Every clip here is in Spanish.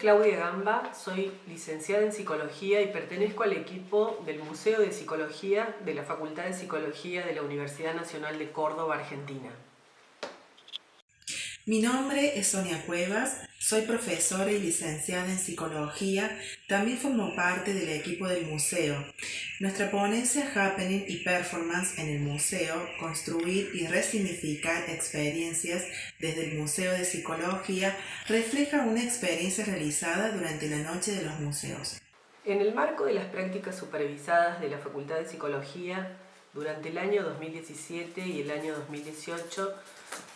Claudia Gamba, soy licenciada en Psicología y pertenezco al equipo del Museo de Psicología de la Facultad de Psicología de la Universidad Nacional de Córdoba, Argentina. Mi nombre es Sonia Cuevas, soy profesora y licenciada en Psicología, también formo parte del equipo del museo. Nuestra ponencia Happening y Performance en el museo, construir y resignificar experiencias desde el Museo de Psicología, refleja una experiencia realizada durante la Noche de los Museos. En el marco de las prácticas supervisadas de la Facultad de Psicología, durante el año 2017 y el año 2018,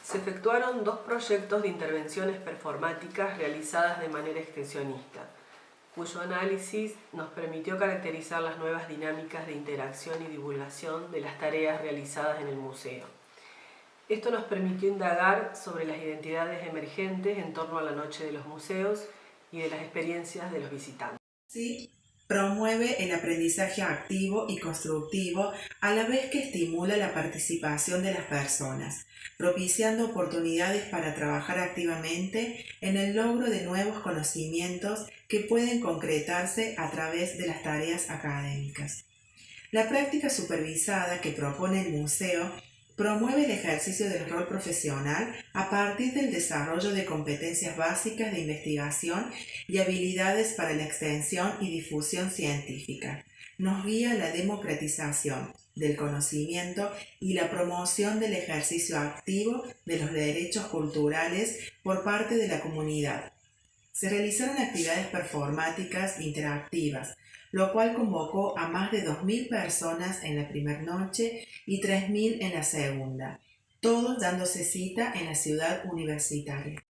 se efectuaron 2 proyectos de intervenciones performáticas realizadas de manera extensionista, cuyo análisis nos permitió caracterizar las nuevas dinámicas de interacción y divulgación de las tareas realizadas en el museo. Esto nos permitió indagar sobre las identidades emergentes en torno a la Noche de los Museos y de las experiencias de los visitantes. Sí. Promueve el aprendizaje activo y constructivo a la vez que estimula la participación de las personas, propiciando oportunidades para trabajar activamente en el logro de nuevos conocimientos que pueden concretarse a través de las tareas académicas. La práctica supervisada que propone el museo promueve el ejercicio del rol profesional a partir del desarrollo de competencias básicas de investigación y habilidades para la extensión y difusión científica. Nos guía a la democratización del conocimiento y la promoción del ejercicio activo de los derechos culturales por parte de la comunidad. Se realizaron actividades performáticas interactivas, lo cual convocó a más de 2.000 personas en la primera noche y 3.000 en la segunda, todos dándose cita en la ciudad universitaria.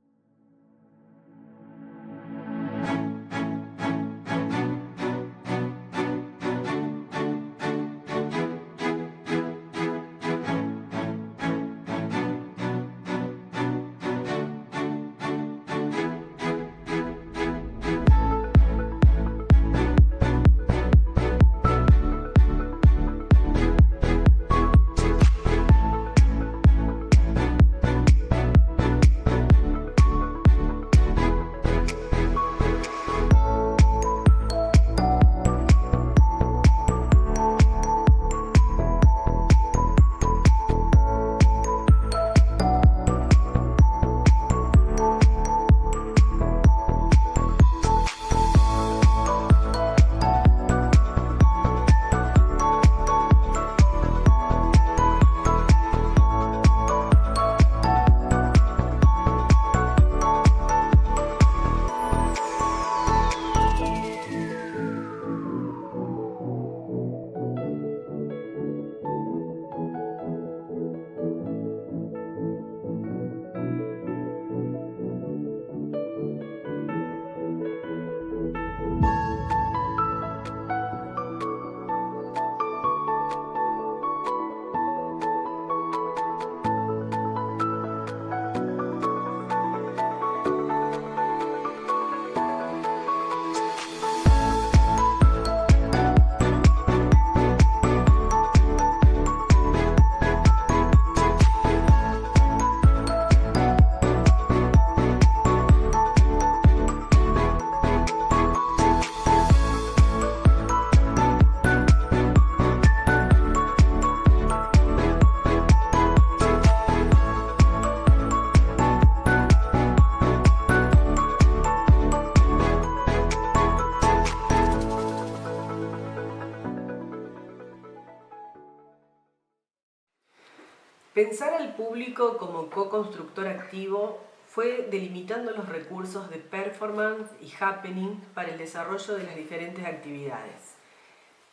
Pensar al público como co-constructor activo fue delimitando los recursos de performance y happening para el desarrollo de las diferentes actividades.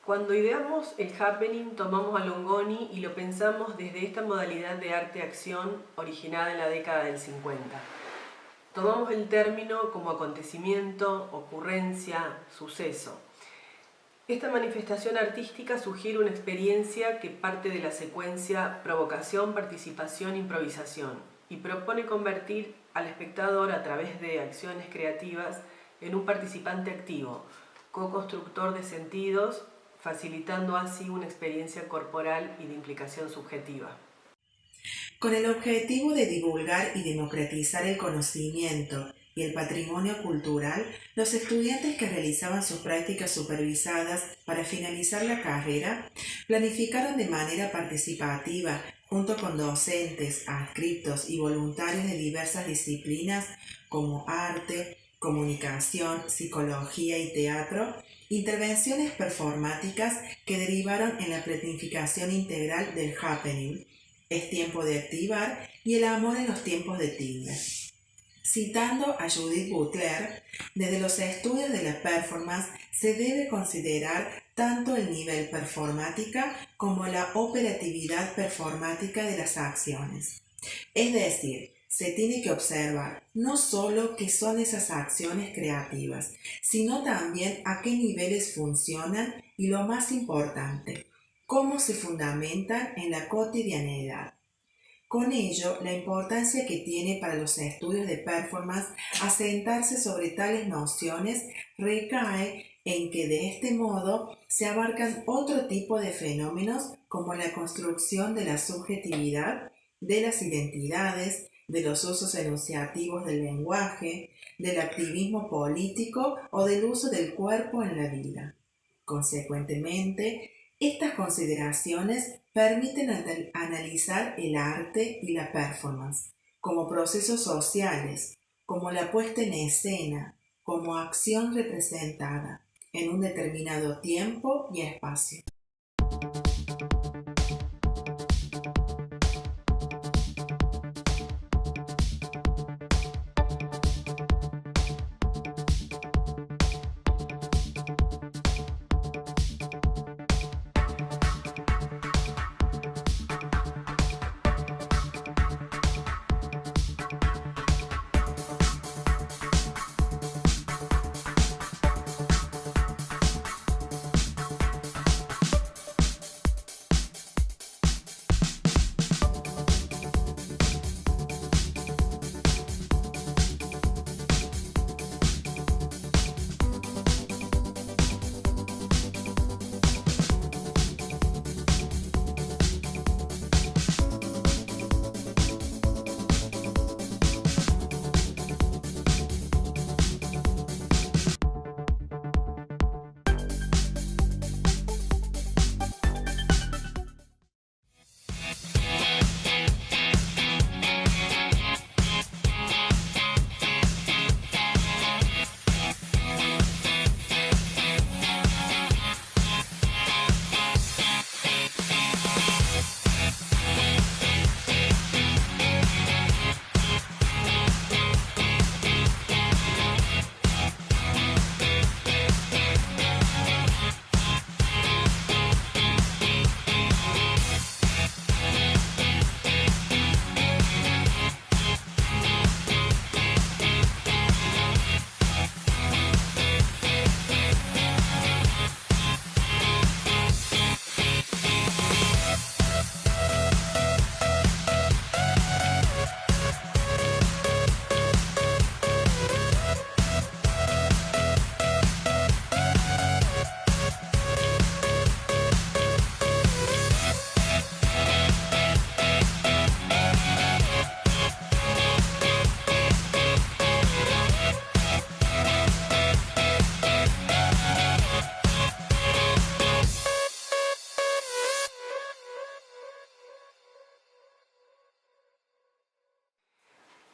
Cuando ideamos el happening, tomamos a Longoni y lo pensamos desde esta modalidad de arte-acción originada en la década del 50. Tomamos el término como acontecimiento, ocurrencia, suceso. Esta manifestación artística sugiere una experiencia que parte de la secuencia provocación, participación, improvisación y propone convertir al espectador a través de acciones creativas en un participante activo, co-constructor de sentidos, facilitando así una experiencia corporal y de implicación subjetiva. Con el objetivo de divulgar y democratizar el conocimiento y el patrimonio cultural, los estudiantes que realizaban sus prácticas supervisadas para finalizar la carrera planificaron de manera participativa, junto con docentes, adscriptos y voluntarios de diversas disciplinas como arte, comunicación, psicología y teatro, intervenciones performáticas que derivaron en la planificación integral del happening. Es tiempo de activar y el amor en los tiempos de tilde. Citando a Judith Butler, desde los estudios de la performance se debe considerar tanto el nivel performática como la operatividad performática de las acciones. Es decir, se tiene que observar no solo qué son esas acciones creativas, sino también a qué niveles funcionan y lo más importante, cómo se fundamentan en la cotidianeidad. Con ello, la importancia que tiene para los estudios de performance asentarse sobre tales nociones recae en que de este modo se abarcan otro tipo de fenómenos como la construcción de la subjetividad, de las identidades, de los usos enunciativos del lenguaje, del activismo político o del uso del cuerpo en la vida. Consecuentemente, estas consideraciones permiten analizar el arte y la performance como procesos sociales, como la puesta en escena, como acción representada en un determinado tiempo y espacio.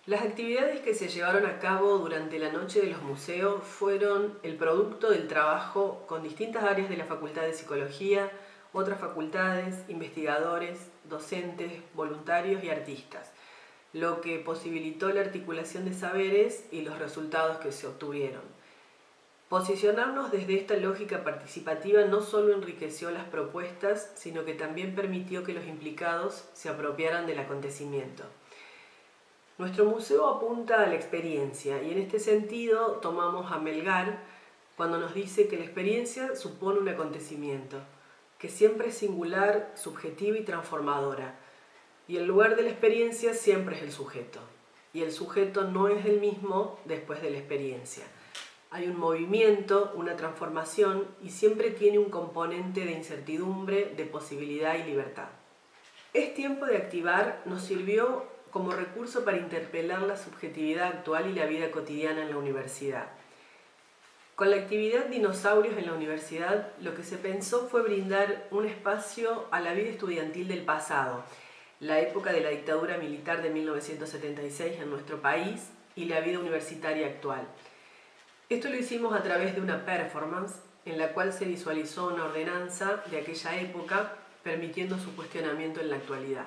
Las actividades que se llevaron a cabo durante la Noche de los Museos fueron el producto del trabajo con distintas áreas de la Facultad de Psicología, otras facultades, investigadores, docentes, voluntarios y artistas, lo que posibilitó la articulación de saberes y los resultados que se obtuvieron. Posicionarnos desde esta lógica participativa no solo enriqueció las propuestas, sino que también permitió que los implicados se apropiaran del acontecimiento. Nuestro museo apunta a la experiencia y en este sentido tomamos a Melgar cuando nos dice que la experiencia supone un acontecimiento, que siempre es singular, subjetiva y transformadora, y el lugar de la experiencia siempre es el sujeto, y el sujeto no es el mismo después de la experiencia. Hay un movimiento, una transformación y siempre tiene un componente de incertidumbre, de posibilidad y libertad. Es tiempo de activar nos sirvió como recurso para interpelar la subjetividad actual y la vida cotidiana en la universidad. Con la actividad Dinosaurios en la universidad, lo que se pensó fue brindar un espacio a la vida estudiantil del pasado, la época de la dictadura militar de 1976 en nuestro país y la vida universitaria actual. Esto lo hicimos a través de una performance en la cual se visualizó una ordenanza de aquella época, permitiendo su cuestionamiento en la actualidad.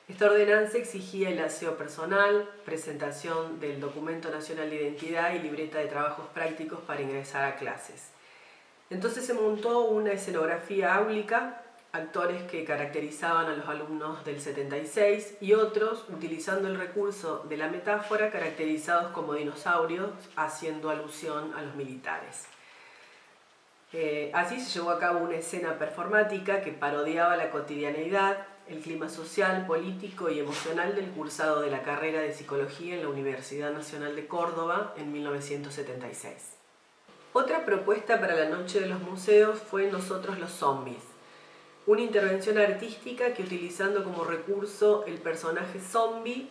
Esta ordenanza exigía el aseo personal, presentación del Documento Nacional de Identidad y libreta de trabajos prácticos para ingresar a clases. Entonces se montó una escenografía áulica, actores que caracterizaban a los alumnos del 76 y otros, utilizando el recurso de la metáfora, caracterizados como dinosaurios, haciendo alusión a los militares. Así se llevó a cabo una escena performática que parodiaba la cotidianeidad, el clima social, político y emocional del cursado de la carrera de Psicología en la Universidad Nacional de Córdoba en 1976. Otra propuesta para la Noche de los Museos fue Nosotros los Zombies, una intervención artística que, utilizando como recurso el personaje zombie,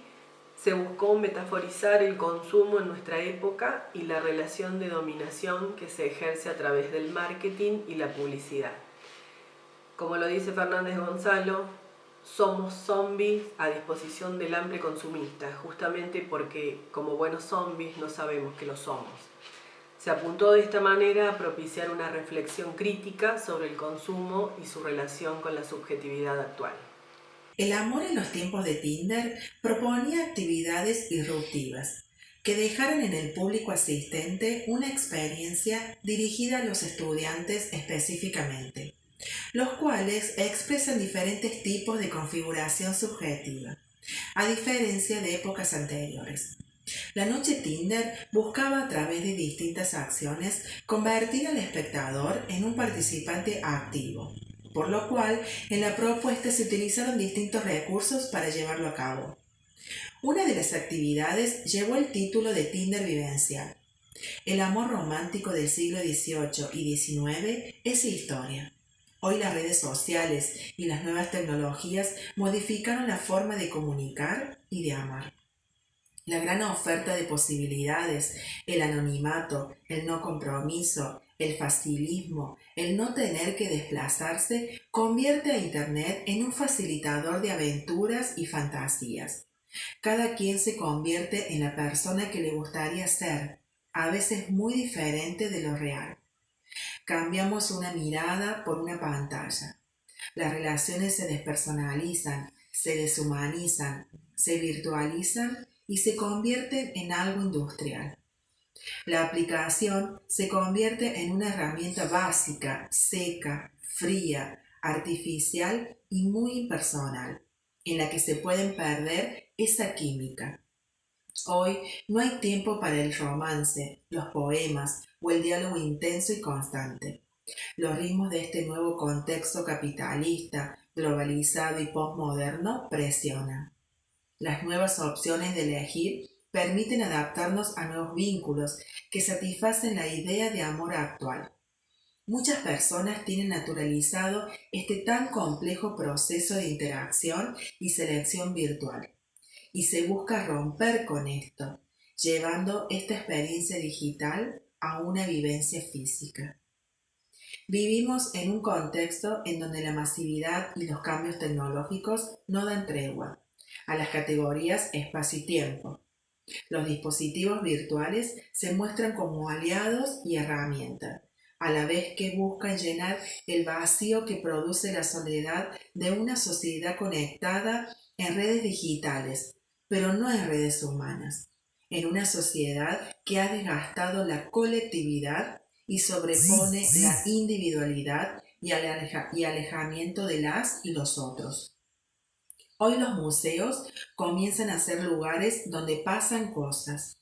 se buscó metaforizar el consumo en nuestra época y la relación de dominación que se ejerce a través del marketing y la publicidad. Como lo dice Fernández Gonzalo, somos zombies a disposición del hambre consumista, justamente porque como buenos zombies no sabemos que lo somos. Se apuntó de esta manera a propiciar una reflexión crítica sobre el consumo y su relación con la subjetividad actual. El amor en los tiempos de Tinder proponía actividades disruptivas que dejaran en el público asistente una experiencia dirigida a los estudiantes específicamente, los cuales expresan diferentes tipos de configuración subjetiva, a diferencia de épocas anteriores. La noche Tinder buscaba a través de distintas acciones convertir al espectador en un participante activo, por lo cual en la propuesta se utilizaron distintos recursos para llevarlo a cabo. Una de las actividades llevó el título de Tinder Vivencial. El amor romántico del siglo XVIII y XIX es historia. Hoy las redes sociales y las nuevas tecnologías modificaron la forma de comunicar y de amar. La gran oferta de posibilidades, el anonimato, el no compromiso, el facilismo, el no tener que desplazarse, convierte a Internet en un facilitador de aventuras y fantasías. Cada quien se convierte en la persona que le gustaría ser, a veces muy diferente de lo real. Cambiamos una mirada por una pantalla. Las relaciones se despersonalizan, se deshumanizan, se virtualizan y se convierten en algo industrial. La aplicación se convierte en una herramienta básica, seca, fría, artificial y muy impersonal, en la que se pueden perder esa química. Hoy no hay tiempo para el romance, los poemas o el diálogo intenso y constante. Los ritmos de este nuevo contexto capitalista, globalizado y postmoderno presionan. Las nuevas opciones de elegir permiten adaptarnos a nuevos vínculos que satisfacen la idea de amor actual. Muchas personas tienen naturalizado este tan complejo proceso de interacción y selección virtual, y se busca romper con esto, llevando esta experiencia digital a una vivencia física. Vivimos en un contexto en donde la masividad y los cambios tecnológicos no dan tregua a las categorías espacio y tiempo. Los dispositivos virtuales se muestran como aliados y herramientas, a la vez que buscan llenar el vacío que produce la soledad de una sociedad conectada en redes digitales, pero no en redes humanas, en una sociedad que ha desgastado la colectividad y sobrepone la individualidad y alejamiento de las y los otros. Hoy los museos comienzan a ser lugares donde pasan cosas.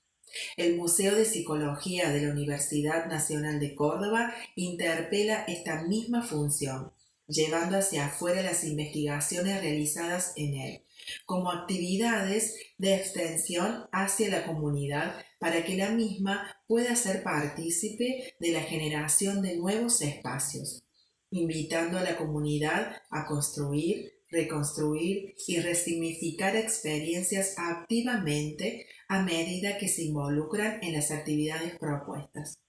El Museo de Psicología de la Universidad Nacional de Córdoba interpela esta misma función, llevando hacia afuera las investigaciones realizadas en él, como actividades de extensión hacia la comunidad para que la misma pueda ser partícipe de la generación de nuevos espacios, invitando a la comunidad a construir, reconstruir y resignificar experiencias activamente a medida que se involucran en las actividades propuestas.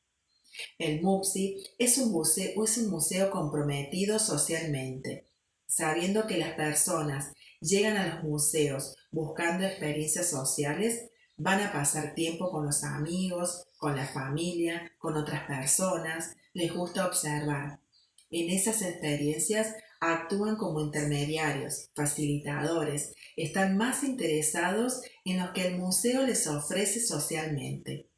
El MUPSI es un museo comprometido socialmente, sabiendo que las personas llegan a los museos buscando experiencias sociales, van a pasar tiempo con los amigos, con la familia, con otras personas, les gusta observar. En esas experiencias actúan como intermediarios, facilitadores, están más interesados en lo que el museo les ofrece socialmente.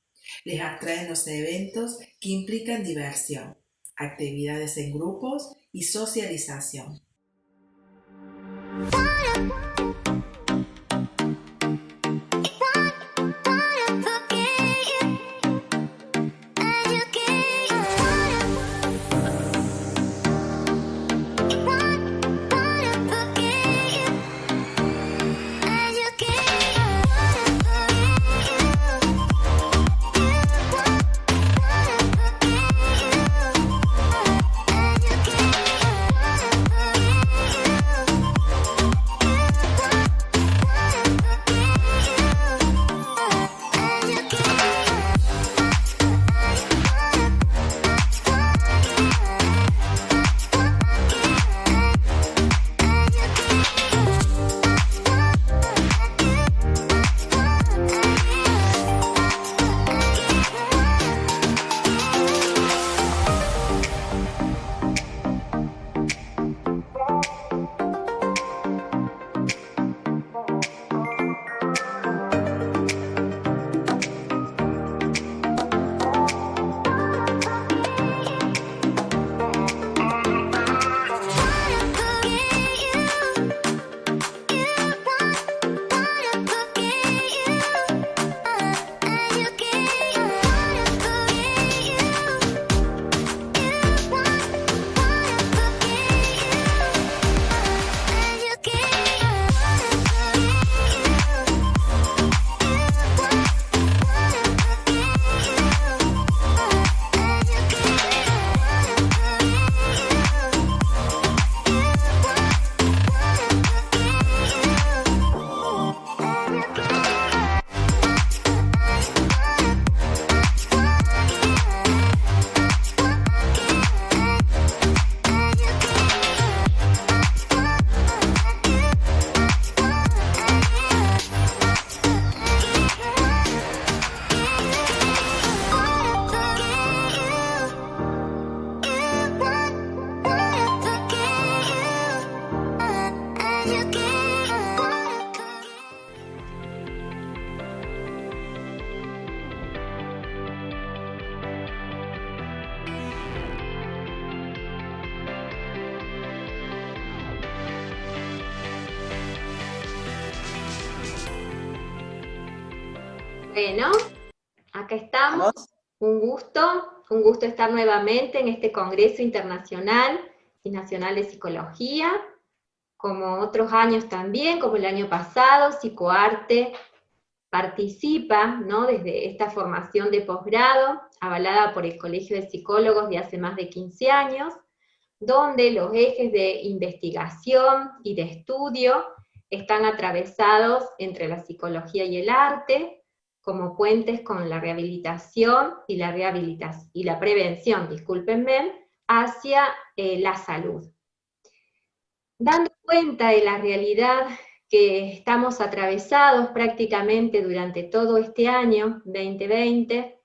Les atraen los eventos que implican diversión, actividades en grupos y socialización. Bueno, acá estamos. Un gusto estar nuevamente en este Congreso Internacional y Nacional de Psicología, como otros años también, como el año pasado, Psicoarte participa, ¿no?, desde esta formación de posgrado, avalada por el Colegio de Psicólogos de hace más de 15 años, donde los ejes de investigación y de estudio están atravesados entre la psicología y el arte, como puentes con la rehabilitación y la prevención, discúlpenme, hacia la salud. Dando cuenta de la realidad que estamos atravesados prácticamente durante todo este año 2020,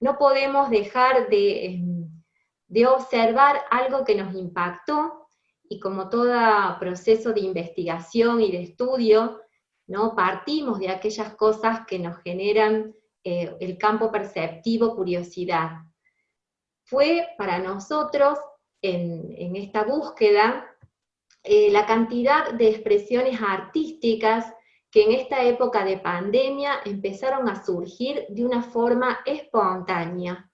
no podemos dejar de observar algo que nos impactó, y como todo proceso de investigación y de estudio, ¿no?, partimos de aquellas cosas que nos generan el campo perceptivo, curiosidad. Fue para nosotros, en esta búsqueda, la cantidad de expresiones artísticas que en esta época de pandemia empezaron a surgir de una forma espontánea.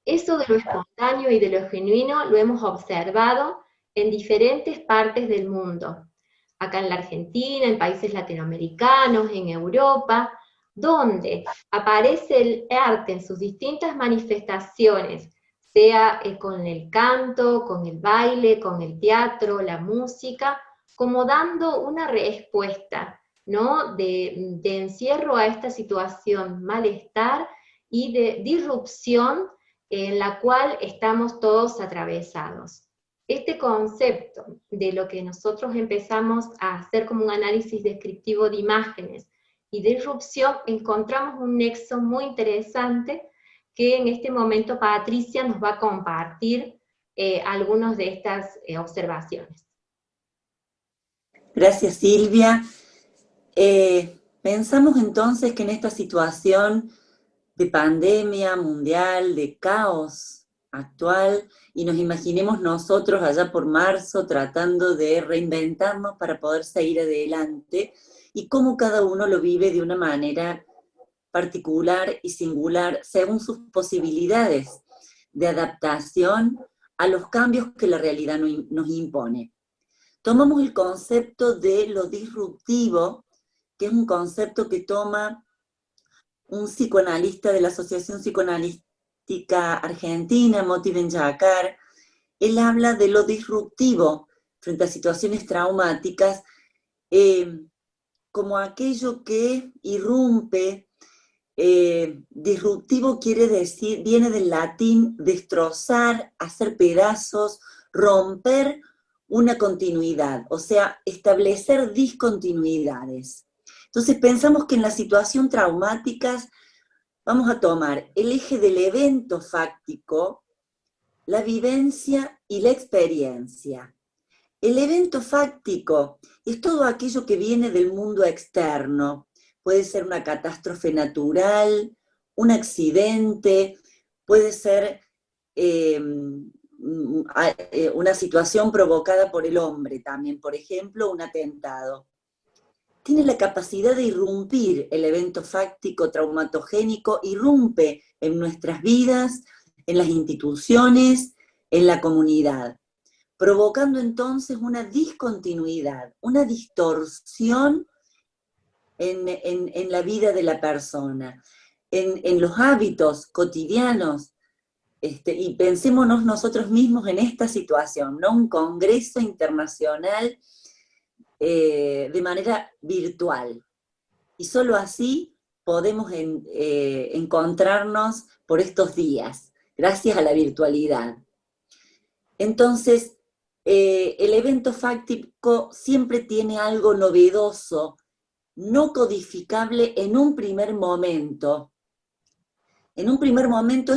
Eso de lo espontáneo y de lo genuino lo hemos observado en diferentes partes del mundo. Acá en la Argentina, en países latinoamericanos, en Europa, donde aparece el arte en sus distintas manifestaciones, sea con el canto, con el baile, con el teatro, la música, como dando una respuesta, ¿no? De encierro a esta situación, malestar y de disrupción en la cual estamos todos atravesados. Este concepto de lo que nosotros empezamos a hacer como un análisis descriptivo de imágenes y disrupción, encontramos un nexo muy interesante que en este momento Patricia nos va a compartir algunas de estas observaciones. Gracias, Silvia. Pensamos entonces que en esta situación de pandemia mundial, de caos actual, y nos imaginemos nosotros allá por marzo tratando de reinventarnos para poder seguir adelante, y cómo cada uno lo vive de una manera particular y singular según sus posibilidades de adaptación a los cambios que la realidad nos impone. Tomamos el concepto de lo disruptivo, que es un concepto que toma un psicoanalista de la Asociación Psicoanalítica Argentina, Moti Ben-Yakar. Él habla de lo disruptivo frente a situaciones traumáticas como aquello que irrumpe. Disruptivo quiere decir, viene del latín destrozar, hacer pedazos, romper una continuidad, o sea, establecer discontinuidades. Entonces pensamos que en la situación traumática vamos a tomar el eje del evento fáctico, la vivencia y la experiencia. El evento fáctico es todo aquello que viene del mundo externo. Puede ser una catástrofe natural, un accidente, puede ser una situación provocada por el hombre también, por ejemplo, un atentado. Tiene la capacidad de irrumpir el evento fáctico traumatogénico, irrumpe en nuestras vidas, en las instituciones, en la comunidad, provocando entonces una discontinuidad, una distorsión en la vida de la persona, en los hábitos cotidianos, y pensémonos nosotros mismos en esta situación, ¿no? Un congreso internacional de manera virtual. Y solo así podemos encontrarnos por estos días, gracias a la virtualidad. Entonces, el evento fáctico siempre tiene algo novedoso, no codificable en un primer momento. En un primer momento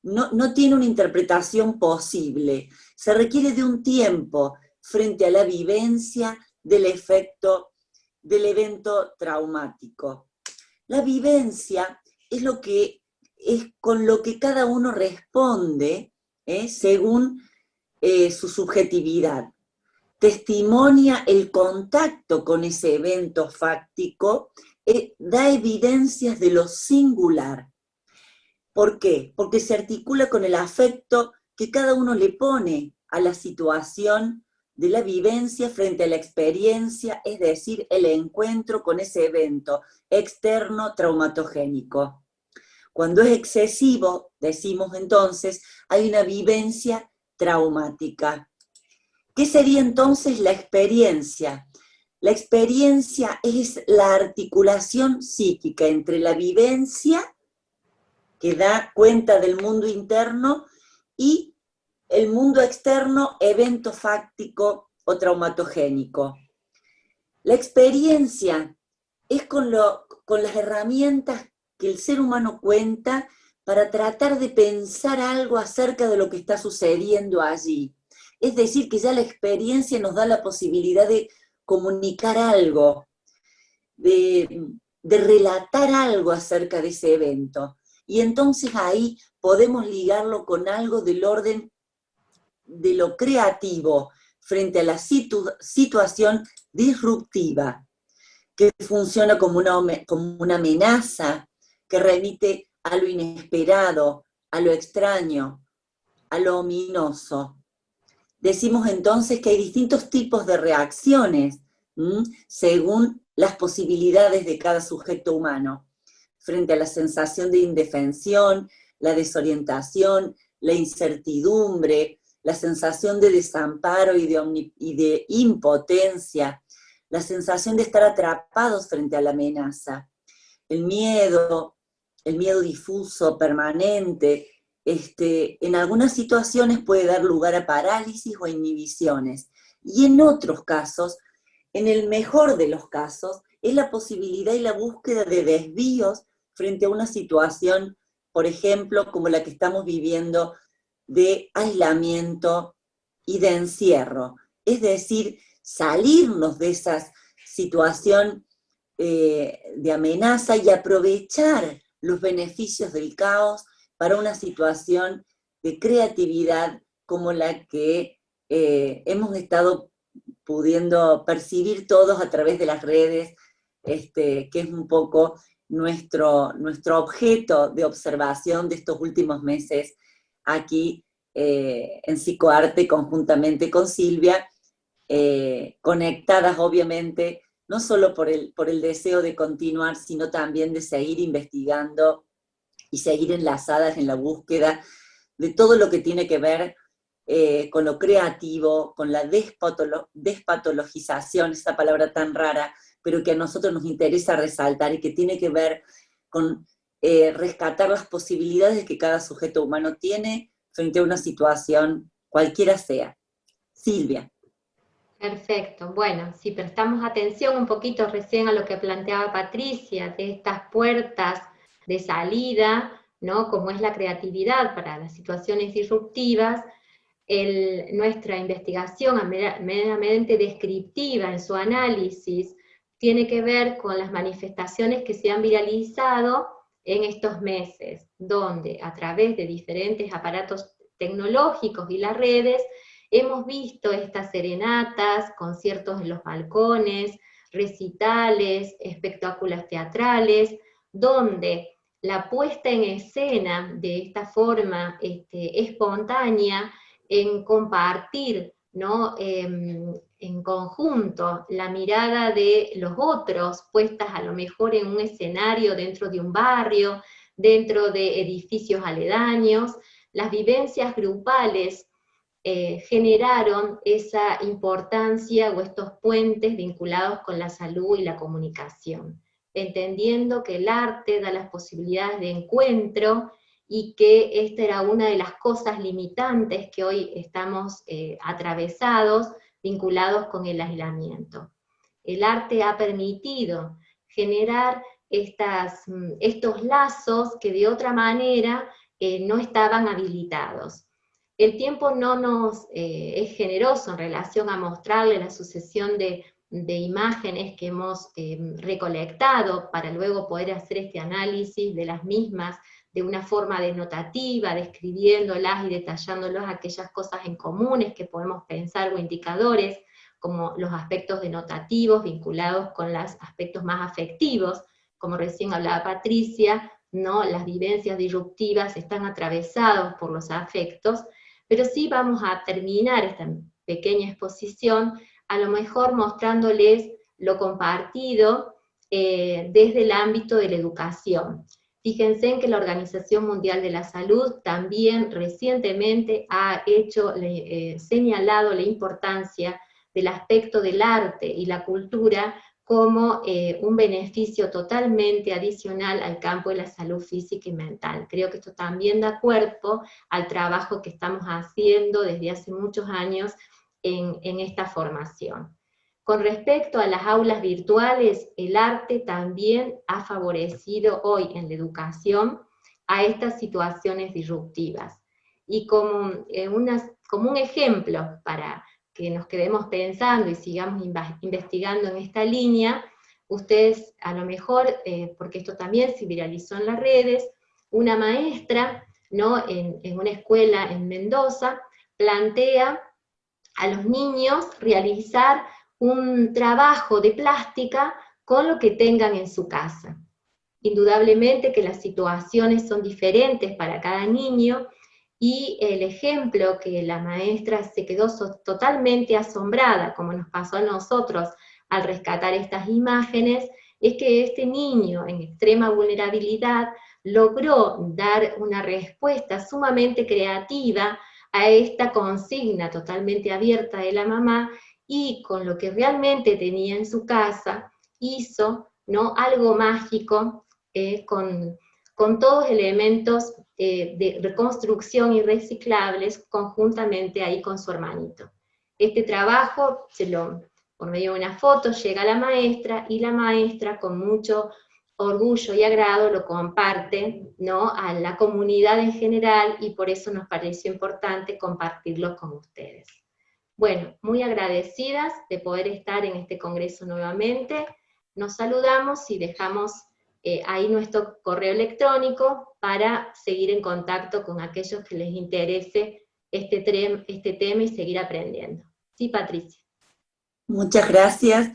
no tiene una interpretación posible. Se requiere de un tiempo frente a la vivencia del efecto del evento traumático. La vivencia es con lo que cada uno responde según su subjetividad. Testimonia el contacto con ese evento fáctico, da evidencias de lo singular. ¿Por qué? Porque se articula con el afecto que cada uno le pone a la situación de la vivencia frente a la experiencia, es decir, el encuentro con ese evento externo traumatogénico. Cuando es excesivo, decimos entonces, hay una vivencia traumática. ¿Qué sería entonces la experiencia? La experiencia es la articulación psíquica entre la vivencia, que da cuenta del mundo interno, y el mundo externo, evento fáctico o traumatogénico. La experiencia es con las herramientas que el ser humano cuenta para tratar de pensar algo acerca de lo que está sucediendo allí. Es decir, que ya la experiencia nos da la posibilidad de comunicar algo, de relatar algo acerca de ese evento. Y entonces ahí podemos ligarlo con algo del orden de lo creativo frente a la situación disruptiva, que funciona como una amenaza, que remite a lo inesperado, a lo extraño, a lo ominoso. Decimos entonces que hay distintos tipos de reacciones según las posibilidades de cada sujeto humano, frente a la sensación de indefensión, la desorientación, la incertidumbre, la sensación de desamparo y de impotencia, la sensación de estar atrapados frente a la amenaza, el miedo difuso, permanente, en algunas situaciones puede dar lugar a parálisis o inhibiciones, y en otros casos, en el mejor de los casos, es la posibilidad y la búsqueda de desvíos frente a una situación, por ejemplo, como la que estamos viviendo, de aislamiento y de encierro. Es decir, salirnos de esa situación de amenaza y aprovechar los beneficios del caos para una situación de creatividad como la que hemos estado pudiendo percibir todos a través de las redes, que es un poco nuestro objeto de observación de estos últimos meses aquí en Psicoarte, conjuntamente con Silvia, conectadas obviamente, no solo por el deseo de continuar, sino también de seguir investigando y seguir enlazadas en la búsqueda de todo lo que tiene que ver con lo creativo, con la despatologización, esa palabra tan rara, pero que a nosotros nos interesa resaltar y que tiene que ver con rescatar las posibilidades que cada sujeto humano tiene frente a una situación cualquiera sea. Silvia. Perfecto. Bueno, si prestamos atención un poquito recién a lo que planteaba Patricia, de estas puertas de salida, ¿no? Como es la creatividad para las situaciones disruptivas, nuestra investigación meramente descriptiva en su análisis tiene que ver con las manifestaciones que se han viralizado en estos meses, donde a través de diferentes aparatos tecnológicos y las redes, hemos visto estas serenatas, conciertos en los balcones, recitales, espectáculos teatrales, donde la puesta en escena de esta forma espontánea, en compartir, ¿no? En conjunto la mirada de los otros, puestas a lo mejor en un escenario dentro de un barrio, dentro de edificios aledaños, las vivencias grupales generaron esa importancia o estos puentes vinculados con la salud y la comunicación, entendiendo que el arte da las posibilidades de encuentro y que esta era una de las cosas limitantes que hoy estamos atravesados, vinculados con el aislamiento. El arte ha permitido generar estos lazos que de otra manera no estaban habilitados. El tiempo no nos es generoso en relación a mostrarle la sucesión de imágenes que hemos recolectado para luego poder hacer este análisis de las mismas de una forma denotativa, describiéndolas y detallándolas aquellas cosas en comunes que podemos pensar o indicadores, como los aspectos denotativos vinculados con los aspectos más afectivos, como recién hablaba Patricia, ¿no? Las vivencias disruptivas están atravesadas por los afectos, pero sí vamos a terminar esta pequeña exposición, a lo mejor mostrándoles lo compartido desde el ámbito de la educación. Fíjense en que la Organización Mundial de la Salud también recientemente ha señalado la importancia del aspecto del arte y la cultura como un beneficio totalmente adicional al campo de la salud física y mental. Creo que esto también da cuerpo al trabajo que estamos haciendo desde hace muchos años en esta formación. Con respecto a las aulas virtuales, el arte también ha favorecido hoy en la educación a estas situaciones disruptivas. Y como un ejemplo para que nos quedemos pensando y sigamos investigando en esta línea, ustedes a lo mejor, porque esto también se viralizó en las redes, una maestra, ¿no? en una escuela en Mendoza, plantea a los niños realizar un trabajo de plástica con lo que tengan en su casa. Indudablemente que las situaciones son diferentes para cada niño, y el ejemplo que la maestra se quedó totalmente asombrada, como nos pasó a nosotros al rescatar estas imágenes, es que este niño en extrema vulnerabilidad logró dar una respuesta sumamente creativa a esta consigna totalmente abierta de la mamá, y con lo que realmente tenía en su casa hizo, ¿no?, algo mágico, con todos elementos de reconstrucción y reciclables conjuntamente ahí con su hermanito. Este trabajo, por medio de una foto, llega a la maestra, y la maestra con mucho orgullo y agrado lo comparte, ¿no?, a la comunidad en general, y por eso nos pareció importante compartirlo con ustedes. Bueno, muy agradecidas de poder estar en este congreso nuevamente. Nos saludamos y dejamos ahí nuestro correo electrónico para seguir en contacto con aquellos que les interese este tema y seguir aprendiendo. Sí, Patricia. Muchas gracias,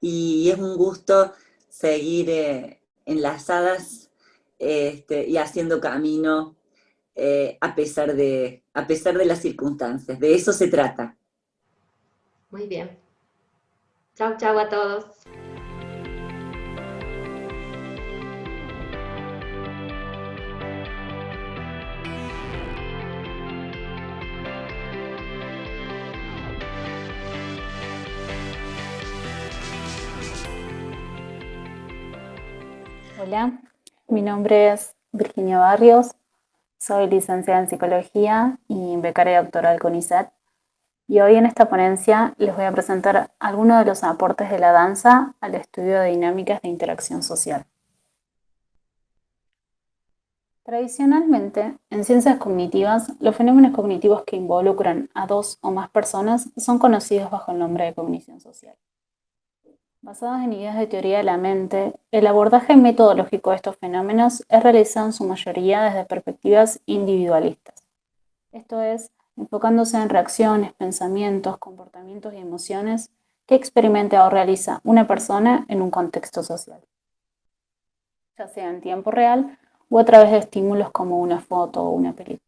y es un gusto seguir enlazadas y haciendo camino a pesar de las circunstancias. De eso se trata. Muy bien. Chau, chau a todos. Hola, mi nombre es Virginia Barrios, soy licenciada en Psicología y becaria doctoral con ISET, y hoy en esta ponencia les voy a presentar algunos de los aportes de la danza al estudio de dinámicas de interacción social. Tradicionalmente, en ciencias cognitivas, los fenómenos cognitivos que involucran a dos o más personas son conocidos bajo el nombre de cognición social. Basados en ideas de teoría de la mente, el abordaje metodológico de estos fenómenos es realizado en su mayoría desde perspectivas individualistas. Esto es, enfocándose en reacciones, pensamientos, comportamientos y emociones que experimenta o realiza una persona en un contexto social, ya sea en tiempo real o a través de estímulos como una foto o una película.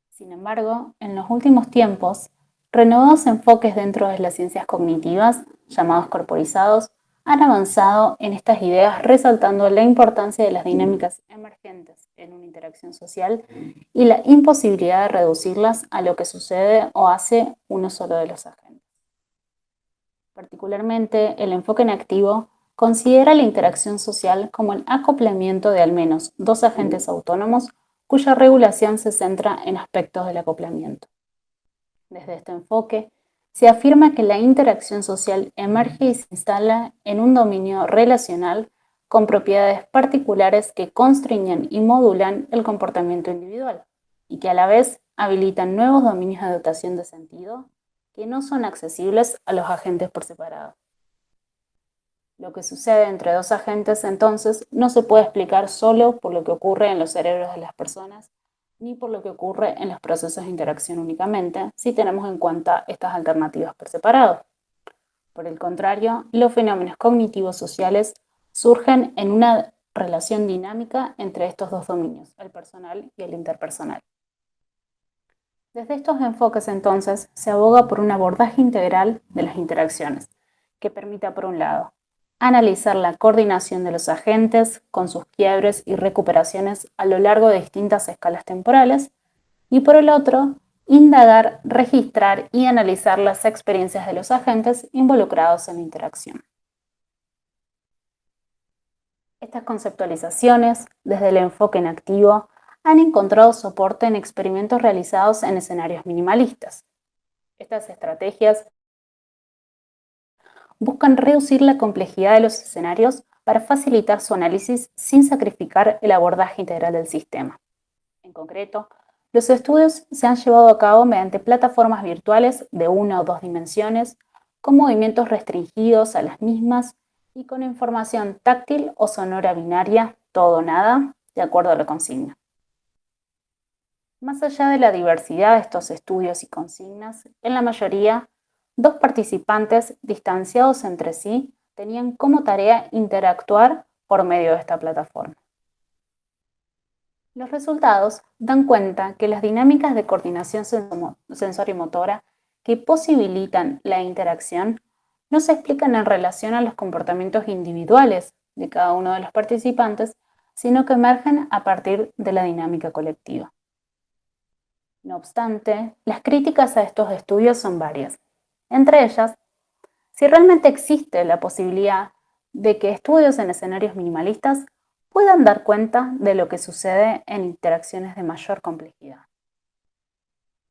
Sin embargo, en los últimos tiempos, renovados enfoques dentro de las ciencias cognitivas, llamados corporizados, han avanzado en estas ideas, resaltando la importancia de las dinámicas emergentes en una interacción social y la imposibilidad de reducirlas a lo que sucede o hace uno solo de los agentes. Particularmente, el enfoque en activo considera la interacción social como el acoplamiento de al menos dos agentes autónomos cuya regulación se centra en aspectos del acoplamiento. Desde este enfoque, se afirma que la interacción social emerge y se instala en un dominio relacional con propiedades particulares que constriñen y modulan el comportamiento individual, y que a la vez habilitan nuevos dominios de dotación de sentido que no son accesibles a los agentes por separado. Lo que sucede entre dos agentes, entonces, no se puede explicar solo por lo que ocurre en los cerebros de las personas, ni por lo que ocurre en los procesos de interacción únicamente, si tenemos en cuenta estas alternativas por separado. Por el contrario, los fenómenos cognitivos sociales surgen en una relación dinámica entre estos dos dominios, el personal y el interpersonal. Desde estos enfoques, entonces, se aboga por un abordaje integral de las interacciones, que permita, por un lado, analizar la coordinación de los agentes con sus quiebres y recuperaciones a lo largo de distintas escalas temporales, y por el otro, indagar, registrar y analizar las experiencias de los agentes involucrados en la interacción. Estas conceptualizaciones, desde el enfoque en activo, han encontrado soporte en experimentos realizados en escenarios minimalistas. Estas estrategias buscan reducir la complejidad de los escenarios para facilitar su análisis sin sacrificar el abordaje integral del sistema. En concreto, los estudios se han llevado a cabo mediante plataformas virtuales de 1 o 2 dimensiones, con movimientos restringidos a las mismas y con información táctil o sonora binaria, todo o nada, de acuerdo a la consigna. Más allá de la diversidad de estos estudios y consignas, en la mayoría, dos participantes distanciados entre sí tenían como tarea interactuar por medio de esta plataforma. Los resultados dan cuenta que las dinámicas de coordinación sensorimotora que posibilitan la interacción no se explican en relación a los comportamientos individuales de cada uno de los participantes, sino que emergen a partir de la dinámica colectiva. No obstante, las críticas a estos estudios son varias. Entre ellas, si realmente existe la posibilidad de que estudios en escenarios minimalistas puedan dar cuenta de lo que sucede en interacciones de mayor complejidad.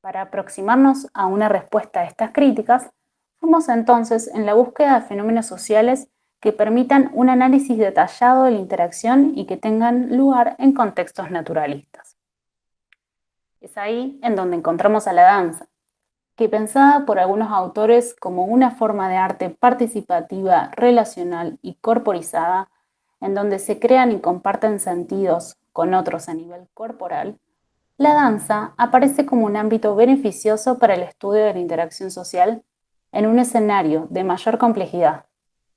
Para aproximarnos a una respuesta a estas críticas, fuimos entonces en la búsqueda de fenómenos sociales que permitan un análisis detallado de la interacción y que tengan lugar en contextos naturalistas. Es ahí en donde encontramos a la danza, que pensada por algunos autores como una forma de arte participativa, relacional y corporizada, en donde se crean y comparten sentidos con otros a nivel corporal, la danza aparece como un ámbito beneficioso para el estudio de la interacción social en un escenario de mayor complejidad,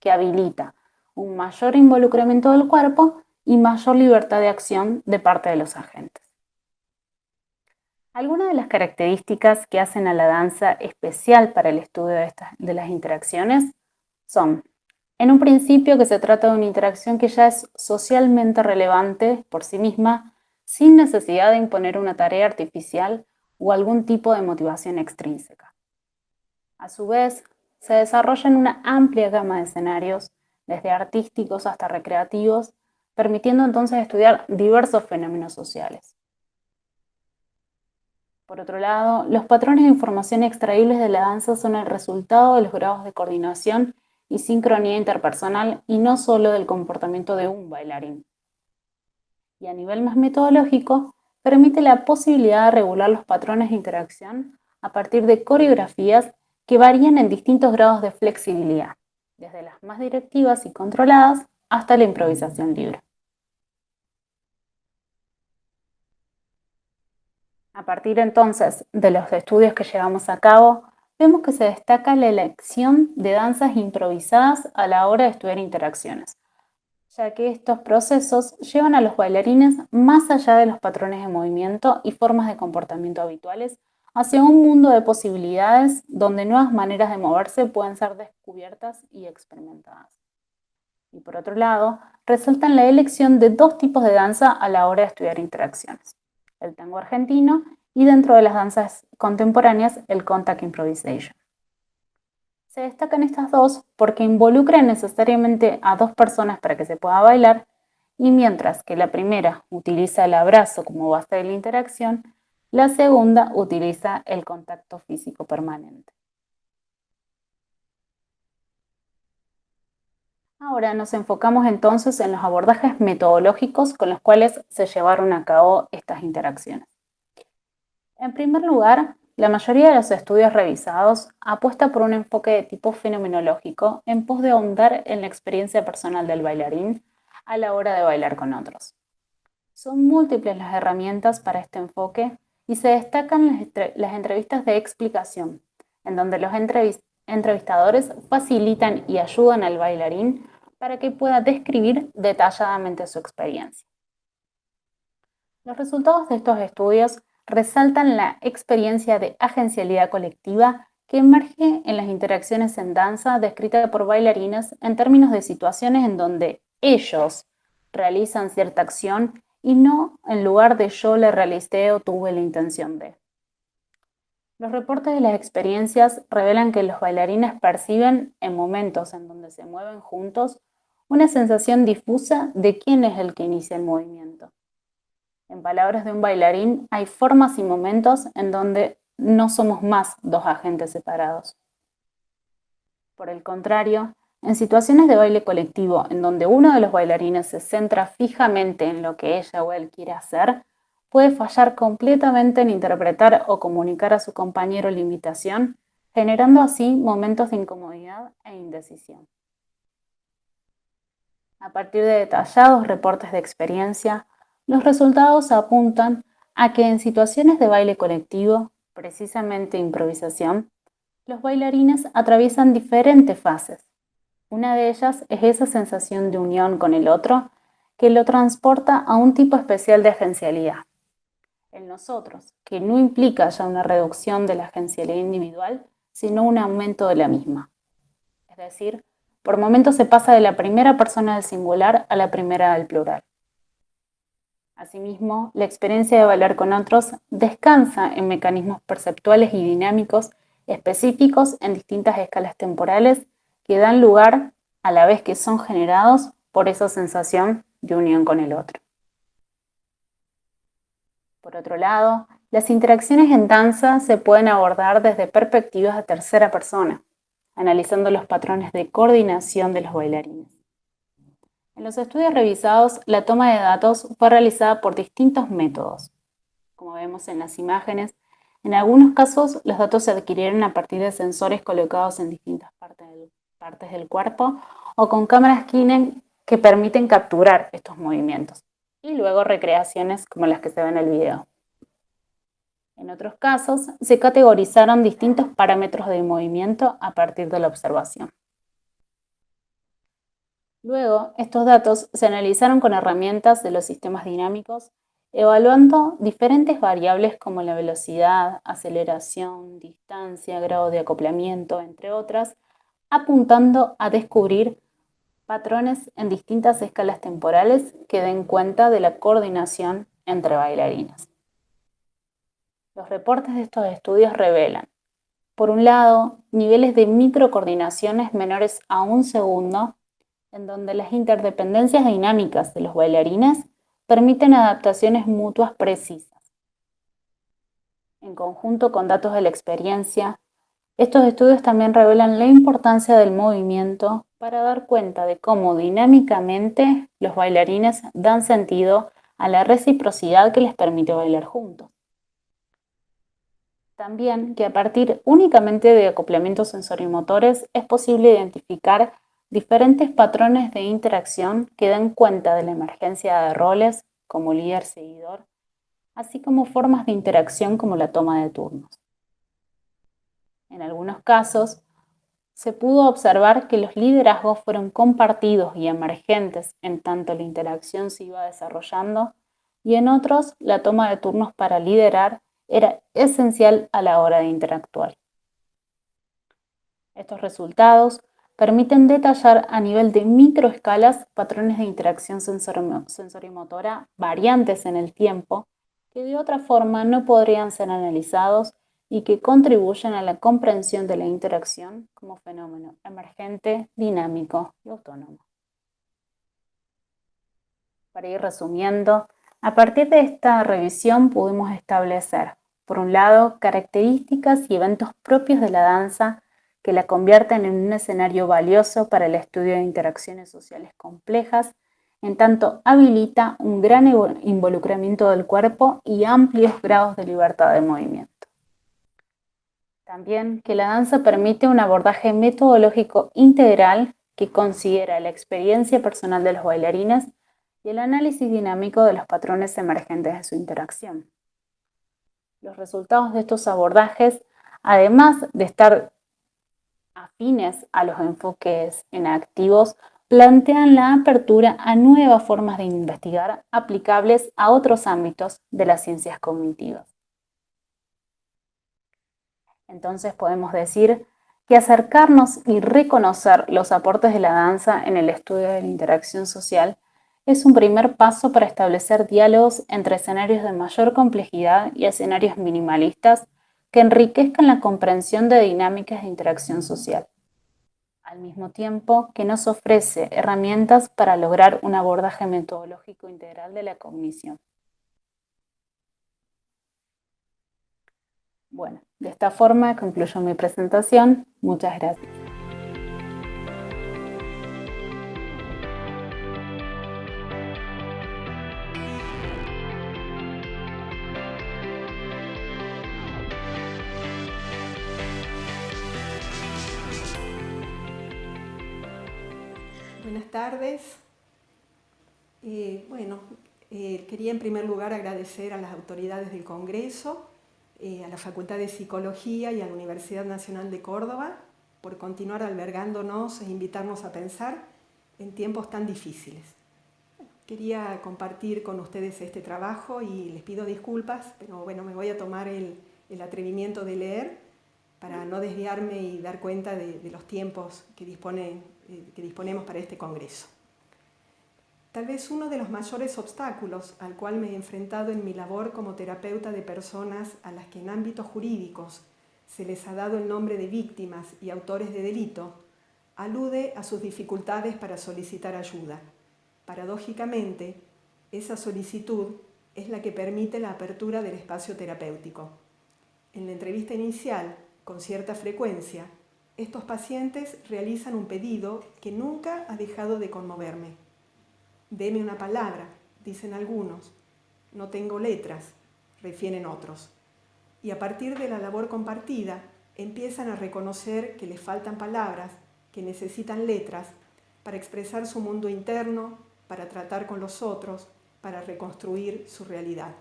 que habilita un mayor involucramiento del cuerpo y mayor libertad de acción de parte de los agentes. Algunas de las características que hacen a la danza especial para el estudio de las interacciones son, en un principio, que se trata de una interacción que ya es socialmente relevante por sí misma, sin necesidad de imponer una tarea artificial o algún tipo de motivación extrínseca. A su vez, se desarrolla en una amplia gama de escenarios, desde artísticos hasta recreativos, permitiendo entonces estudiar diversos fenómenos sociales. Por otro lado, los patrones de información extraíbles de la danza son el resultado de los grados de coordinación y sincronía interpersonal y no solo del comportamiento de un bailarín. Y a nivel más metodológico, permite la posibilidad de regular los patrones de interacción a partir de coreografías que varían en distintos grados de flexibilidad, desde las más directivas y controladas hasta la improvisación libre. A partir entonces de los estudios que llevamos a cabo, vemos que se destaca la elección de danzas improvisadas a la hora de estudiar interacciones, ya que estos procesos llevan a los bailarines más allá de los patrones de movimiento y formas de comportamiento habituales hacia un mundo de posibilidades donde nuevas maneras de moverse pueden ser descubiertas y experimentadas. Y por otro lado, resaltan la elección de dos tipos de danza a la hora de estudiar interacciones: el tango argentino y, dentro de las danzas contemporáneas, el contact improvisation. Se destacan estas dos porque involucran necesariamente a dos personas para que se pueda bailar, y mientras que la primera utiliza el abrazo como base de la interacción, la segunda utiliza el contacto físico permanente. Ahora nos enfocamos entonces en los abordajes metodológicos con los cuales se llevaron a cabo estas interacciones. En primer lugar, la mayoría de los estudios revisados apuesta por un enfoque de tipo fenomenológico en pos de ahondar en la experiencia personal del bailarín a la hora de bailar con otros. Son múltiples las herramientas para este enfoque y se destacan las entrevistas de explicación, en donde los entrevistadores facilitan y ayudan al bailarín para que pueda describir detalladamente su experiencia. Los resultados de estos estudios resaltan la experiencia de agencialidad colectiva que emerge en las interacciones en danza descritas por bailarines en términos de situaciones en donde ellos realizan cierta acción y no en lugar de yo le realicé o tuve la intención de. Los reportes de las experiencias revelan que los bailarines perciben, en momentos en donde se mueven juntos, una sensación difusa de quién es el que inicia el movimiento. En palabras de un bailarín, hay formas y momentos en donde no somos más dos agentes separados. Por el contrario, en situaciones de baile colectivo en donde uno de los bailarines se centra fijamente en lo que ella o él quiere hacer, puede fallar completamente en interpretar o comunicar a su compañero la invitación, generando así momentos de incomodidad e indecisión. A partir de detallados reportes de experiencia, los resultados apuntan a que en situaciones de baile colectivo, precisamente improvisación, los bailarines atraviesan diferentes fases. Una de ellas es esa sensación de unión con el otro que lo transporta a un tipo especial de agencialidad, el nosotros, que no implica ya una reducción de la agencialidad individual, sino un aumento de la misma. Es decir, por momentos se pasa de la primera persona del singular a la primera del plural. Asimismo, la experiencia de bailar con otros descansa en mecanismos perceptuales y dinámicos específicos en distintas escalas temporales que dan lugar a la vez que son generados por esa sensación de unión con el otro. Por otro lado, las interacciones en danza se pueden abordar desde perspectivas de tercera persona, analizando los patrones de coordinación de los bailarines. En los estudios revisados, la toma de datos fue realizada por distintos métodos. Como vemos en las imágenes, en algunos casos los datos se adquirieron a partir de sensores colocados en distintas partes del cuerpo o con cámaras Kinect que permiten capturar estos movimientos, y luego recreaciones como las que se ven en el video. En otros casos, se categorizaron distintos parámetros de movimiento a partir de la observación. Luego, estos datos se analizaron con herramientas de los sistemas dinámicos, evaluando diferentes variables como la velocidad, aceleración, distancia, grado de acoplamiento, entre otras, apuntando a descubrir patrones en distintas escalas temporales que den cuenta de la coordinación entre bailarines. Los reportes de estos estudios revelan, por un lado, niveles de microcoordinaciones menores a 1 segundo, en donde las interdependencias dinámicas de los bailarines permiten adaptaciones mutuas precisas. En conjunto con datos de la experiencia, estos estudios también revelan la importancia del movimiento para dar cuenta de cómo dinámicamente los bailarines dan sentido a la reciprocidad que les permite bailar juntos. También que a partir únicamente de acoplamientos sensorimotores es posible identificar diferentes patrones de interacción que dan cuenta de la emergencia de roles como líder-seguidor, así como formas de interacción como la toma de turnos. En algunos casos, se pudo observar que los liderazgos fueron compartidos y emergentes en tanto la interacción se iba desarrollando, y en otros, la toma de turnos para liderar era esencial a la hora de interactuar. Estos resultados permiten detallar a nivel de microescalas patrones de interacción sensorimotora variantes en el tiempo que de otra forma no podrían ser analizados y que contribuyen a la comprensión de la interacción como fenómeno emergente, dinámico y autónomo. Para ir resumiendo, a partir de esta revisión pudimos establecer, por un lado, características y eventos propios de la danza que la convierten en un escenario valioso para el estudio de interacciones sociales complejas, en tanto habilita un gran involucramiento del cuerpo y amplios grados de libertad de movimiento. También que la danza permite un abordaje metodológico integral que considera la experiencia personal de los bailarines y el análisis dinámico de los patrones emergentes de su interacción. Los resultados de estos abordajes, además de estar afines a los enfoques en activos, plantean la apertura a nuevas formas de investigar aplicables a otros ámbitos de las ciencias cognitivas. Entonces podemos decir que acercarnos y reconocer los aportes de la danza en el estudio de la interacción social es un primer paso para establecer diálogos entre escenarios de mayor complejidad y escenarios minimalistas que enriquezcan la comprensión de dinámicas de interacción social, al mismo tiempo que nos ofrece herramientas para lograr un abordaje metodológico integral de la cognición. Bueno, de esta forma concluyo mi presentación. Muchas gracias. Buenas tardes. Quería en primer lugar agradecer a las autoridades del Congreso, a la Facultad de Psicología y a la Universidad Nacional de Córdoba por continuar albergándonos e invitarnos a pensar en tiempos tan difíciles. Quería compartir con ustedes este trabajo y les pido disculpas, pero bueno, me voy a tomar el atrevimiento de leer para no desviarme y dar cuenta de los tiempos que disponemos para este congreso. Tal vez uno de los mayores obstáculos al cual me he enfrentado en mi labor como terapeuta de personas a las que en ámbitos jurídicos se les ha dado el nombre de víctimas y autores de delito, alude a sus dificultades para solicitar ayuda. Paradójicamente, esa solicitud es la que permite la apertura del espacio terapéutico. En la entrevista inicial, con cierta frecuencia, estos pacientes realizan un pedido que nunca ha dejado de conmoverme. Deme una palabra, dicen algunos. No tengo letras, refieren otros. Y a partir de la labor compartida, empiezan a reconocer que les faltan palabras, que necesitan letras para expresar su mundo interno, para tratar con los otros, para reconstruir su realidad.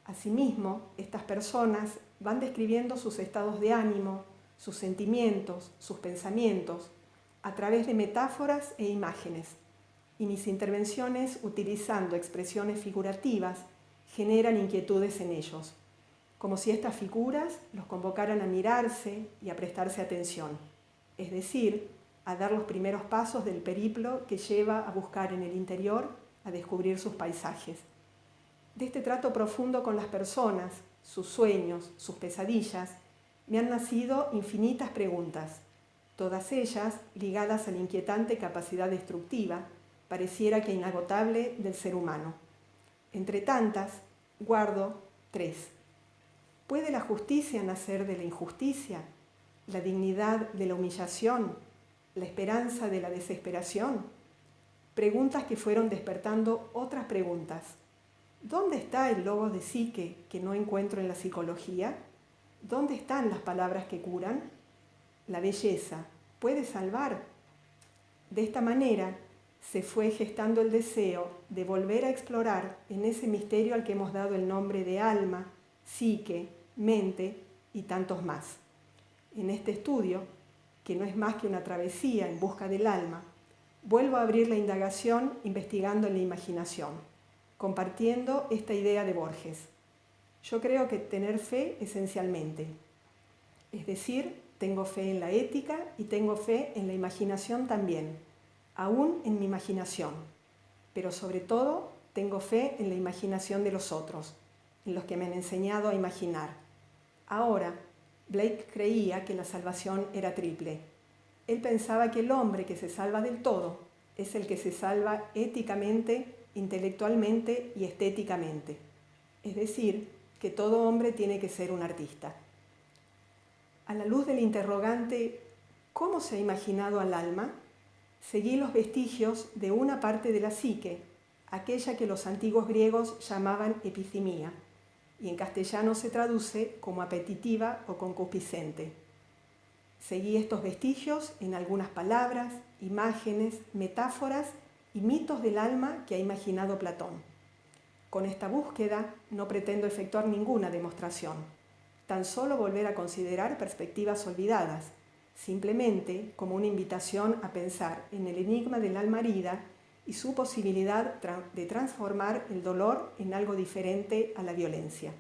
Asimismo, estas personas van describiendo sus estados de ánimo, sus sentimientos, sus pensamientos, a través de metáforas e imágenes. Y mis intervenciones, utilizando expresiones figurativas, generan inquietudes en ellos, como si estas figuras los convocaran a mirarse y a prestarse atención, es decir, a dar los primeros pasos del periplo que lleva a buscar en el interior, a descubrir sus paisajes. De este trato profundo con las personas, sus sueños, sus pesadillas, me han nacido infinitas preguntas, todas ellas ligadas a la inquietante capacidad destructiva, pareciera que inagotable, del ser humano. Entre tantas, guardo 3. ¿Puede la justicia nacer de la injusticia? ¿La dignidad de la humillación? ¿La esperanza de la desesperación? Preguntas que fueron despertando otras preguntas. ¿Dónde está el logos de psique que no encuentro en la psicología? ¿Dónde están las palabras que curan? ¿La belleza puede salvar? De esta manera se fue gestando el deseo de volver a explorar en ese misterio al que hemos dado el nombre de alma, psique, mente y tantos más. En este estudio, que no es más que una travesía en busca del alma, vuelvo a abrir la indagación investigando en la imaginación, compartiendo esta idea de Borges. Yo creo que tener fe esencialmente, es decir, tengo fe en la ética y tengo fe en la imaginación también, aún en mi imaginación, pero sobre todo tengo fe en la imaginación de los otros, en los que me han enseñado a imaginar. Ahora, Blake creía que la salvación era triple. Él pensaba que el hombre que se salva del todo es el que se salva éticamente, intelectualmente y estéticamente. Es decir, que todo hombre tiene que ser un artista. A la luz del interrogante, ¿cómo se ha imaginado al alma?, seguí los vestigios de una parte de la psique, aquella que los antiguos griegos llamaban epithymia, y en castellano se traduce como apetitiva o concupiscente. Seguí estos vestigios en algunas palabras, imágenes, metáforas y mitos del alma que ha imaginado Platón. Con esta búsqueda no pretendo efectuar ninguna demostración, tan solo volver a considerar perspectivas olvidadas, simplemente como una invitación a pensar en el enigma del alma herida y su posibilidad de transformar el dolor en algo diferente a la violencia.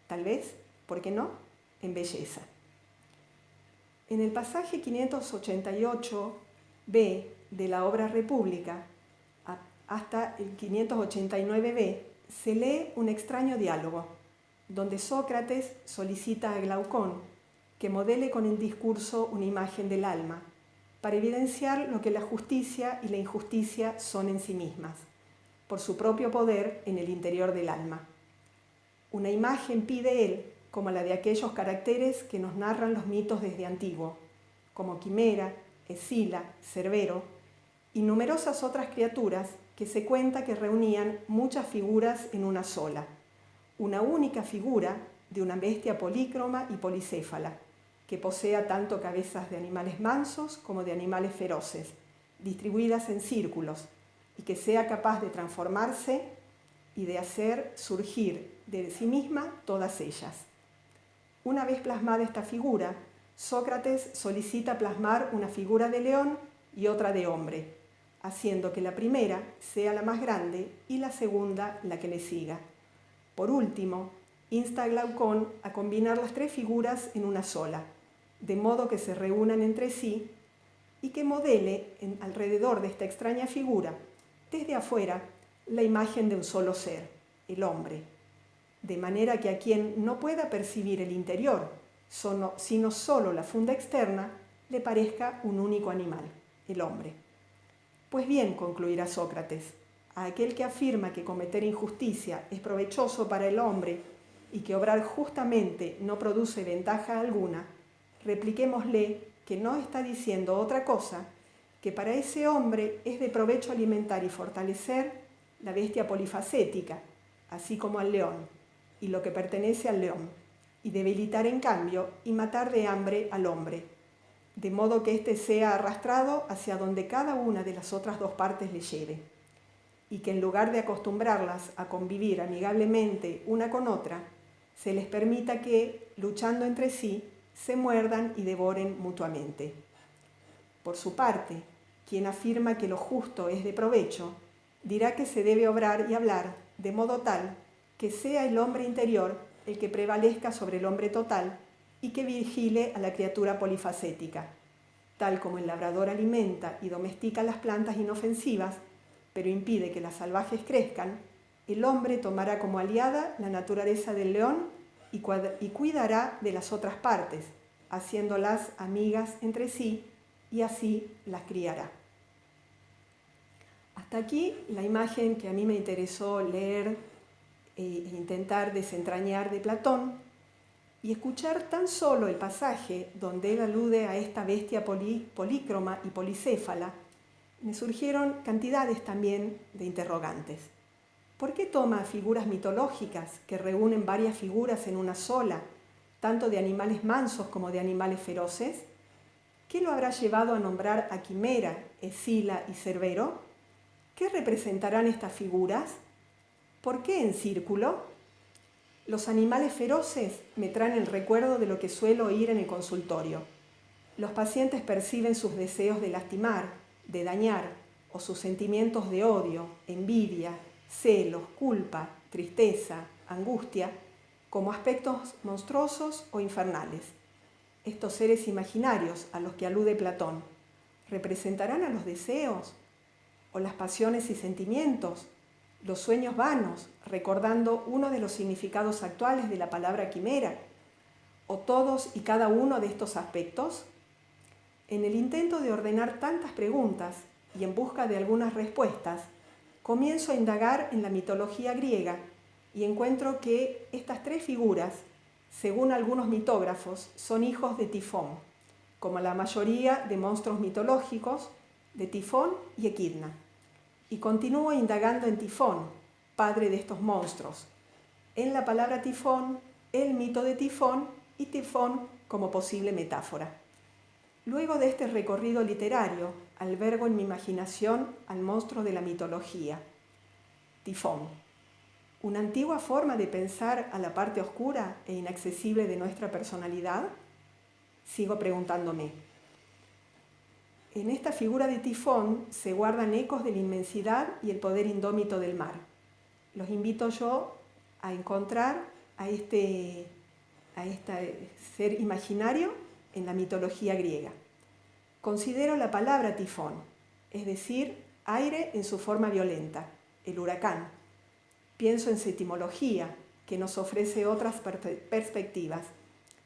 Tal vez, ¿por qué no?, en belleza. En el pasaje 588b de la obra República hasta el 589b se lee un extraño diálogo, donde Sócrates solicita a Glaucón que modele con el discurso una imagen del alma, para evidenciar lo que la justicia y la injusticia son en sí mismas, por su propio poder en el interior del alma. Una imagen pide él como la de aquellos caracteres que nos narran los mitos desde antiguo, como Quimera, Escila, Cerbero y numerosas otras criaturas que se cuenta que reunían muchas figuras en una sola, una única figura de una bestia polícroma y policéfala, que posea tanto cabezas de animales mansos como de animales feroces, distribuidas en círculos, y que sea capaz de transformarse y de hacer surgir de sí misma todas ellas. Una vez plasmada esta figura, Sócrates solicita plasmar una figura de león y otra de hombre, haciendo que la primera sea la más grande y la segunda la que le siga. Por último, insta a Glaucón a combinar las 3 figuras en una sola, de modo que se reúnan entre sí y que modele alrededor de esta extraña figura, desde afuera, la imagen de un solo ser, el hombre, de manera que a quien no pueda percibir el interior, sino solo la funda externa, le parezca un único animal, el hombre. Pues bien, concluirá Sócrates, a aquel que afirma que cometer injusticia es provechoso para el hombre y que obrar justamente no produce ventaja alguna, repliquémosle que no está diciendo otra cosa que para ese hombre es de provecho alimentar y fortalecer la bestia polifacética, así como al león, y lo que pertenece al león, y debilitar en cambio y matar de hambre al hombre, de modo que éste sea arrastrado hacia donde cada una de las otras dos partes le lleve, y que en lugar de acostumbrarlas a convivir amigablemente una con otra, se les permita que, luchando entre sí, se muerdan y devoren mutuamente. Por su parte, quien afirma que lo justo es de provecho, dirá que se debe obrar y hablar de modo tal que sea el hombre interior el que prevalezca sobre el hombre total y que vigile a la criatura polifacética. Tal como el labrador alimenta y domestica las plantas inofensivas, pero impide que las salvajes crezcan, el hombre tomará como aliada la naturaleza del león y cuidará de las otras partes, haciéndolas amigas entre sí, y así las criará. Hasta aquí la imagen que a mí me interesó leer e intentar desentrañar de Platón, y escuchar tan solo el pasaje donde él alude a esta bestia polícroma y policéfala, me surgieron cantidades también de interrogantes. ¿Por qué toma figuras mitológicas que reúnen varias figuras en una sola, tanto de animales mansos como de animales feroces? ¿Qué lo habrá llevado a nombrar a Quimera, Escila y Cerbero? ¿Qué representarán estas figuras? ¿Por qué en círculo? Los animales feroces me traen el recuerdo de lo que suelo oír en el consultorio. Los pacientes perciben sus deseos de lastimar, de dañar, o sus sentimientos de odio, envidia, celos, culpa, tristeza, angustia, como aspectos monstruosos o infernales. Estos seres imaginarios a los que alude Platón, ¿representarán a los deseos o las pasiones y sentimientos, los sueños vanos, recordando uno de los significados actuales de la palabra quimera, o todos y cada uno de estos aspectos? En el intento de ordenar tantas preguntas y en busca de algunas respuestas, comienzo a indagar en la mitología griega y encuentro que estas tres figuras, según algunos mitógrafos, son hijos de Tifón, como la mayoría de monstruos mitológicos, de Tifón y Equidna. Y continúo indagando en Tifón, padre de estos monstruos, en la palabra Tifón, el mito de Tifón y Tifón como posible metáfora. Luego de este recorrido literario, albergo en mi imaginación al monstruo de la mitología, Tifón, una antigua forma de pensar a la parte oscura e inaccesible de nuestra personalidad. Sigo preguntándome. En esta figura de Tifón se guardan ecos de la inmensidad y el poder indómito del mar. Los invito yo a encontrar a este ser imaginario en la mitología griega. Considero la palabra tifón, es decir, aire en su forma violenta, el huracán. Pienso en su etimología, que nos ofrece otras perspectivas.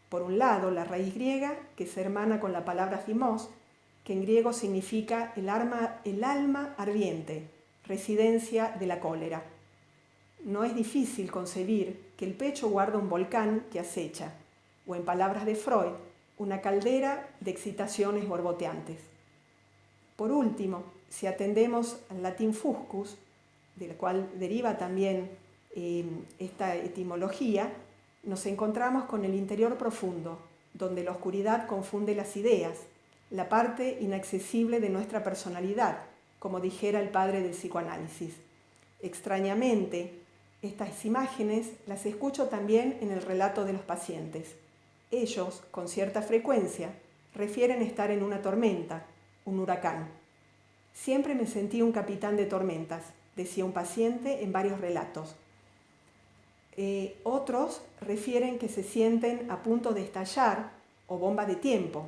Por un lado, la raíz griega, que se hermana con la palabra thymos, que en griego significa el alma ardiente, residencia de la cólera. No es difícil concebir que el pecho guarda un volcán que acecha, o en palabras de Freud, una caldera de excitaciones borboteantes. Por último, si atendemos al latín fuscus, del cual deriva también esta etimología, nos encontramos con el interior profundo, donde la oscuridad confunde las ideas, la parte inaccesible de nuestra personalidad, como dijera el padre del psicoanálisis. Extrañamente, estas imágenes las escucho también en el relato de los pacientes. Ellos, con cierta frecuencia, refieren estar en una tormenta, un huracán. Siempre me sentí un capitán de tormentas, decía un paciente en varios relatos. Otros refieren que se sienten a punto de estallar o bomba de tiempo,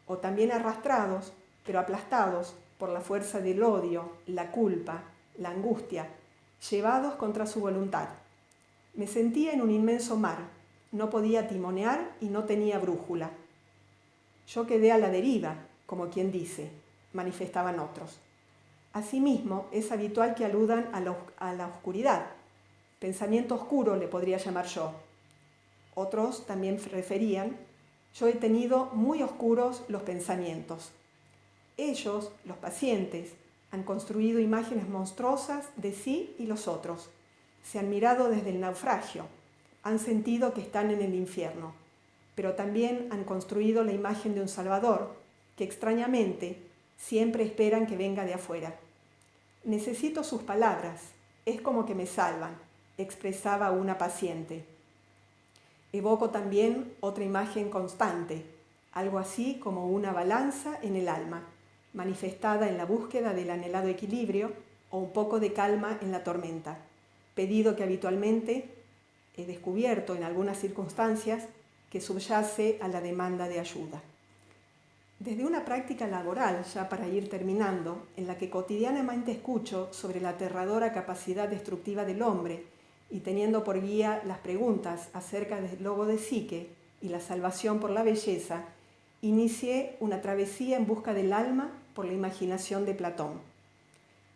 o también arrastrados, pero aplastados por la fuerza del odio, la culpa, la angustia, llevados contra su voluntad. Me sentía en un inmenso mar, no podía timonear y no tenía brújula. Yo quedé a la deriva, como quien dice, manifestaban otros. Asimismo, es habitual que aludan a la oscuridad. Pensamiento oscuro le podría llamar yo. Otros también referían: yo he tenido muy oscuros los pensamientos. Ellos, los pacientes, han construido imágenes monstruosas de sí y los otros. Se han mirado desde el naufragio, han sentido que están en el infierno, pero también han construido la imagen de un Salvador que extrañamente siempre esperan que venga de afuera. Necesito sus palabras, es como que me salvan, expresaba una paciente. Evoco también otra imagen constante, algo así como una balanza en el alma, manifestada en la búsqueda del anhelado equilibrio o un poco de calma en la tormenta, pedido que habitualmente he descubierto en algunas circunstancias que subyace a la demanda de ayuda. Desde una práctica laboral, ya para ir terminando, en la que cotidianamente escucho sobre la aterradora capacidad destructiva del hombre y teniendo por guía las preguntas acerca del logo de Psique y la salvación por la belleza, inicié una travesía en busca del alma por la imaginación de Platón.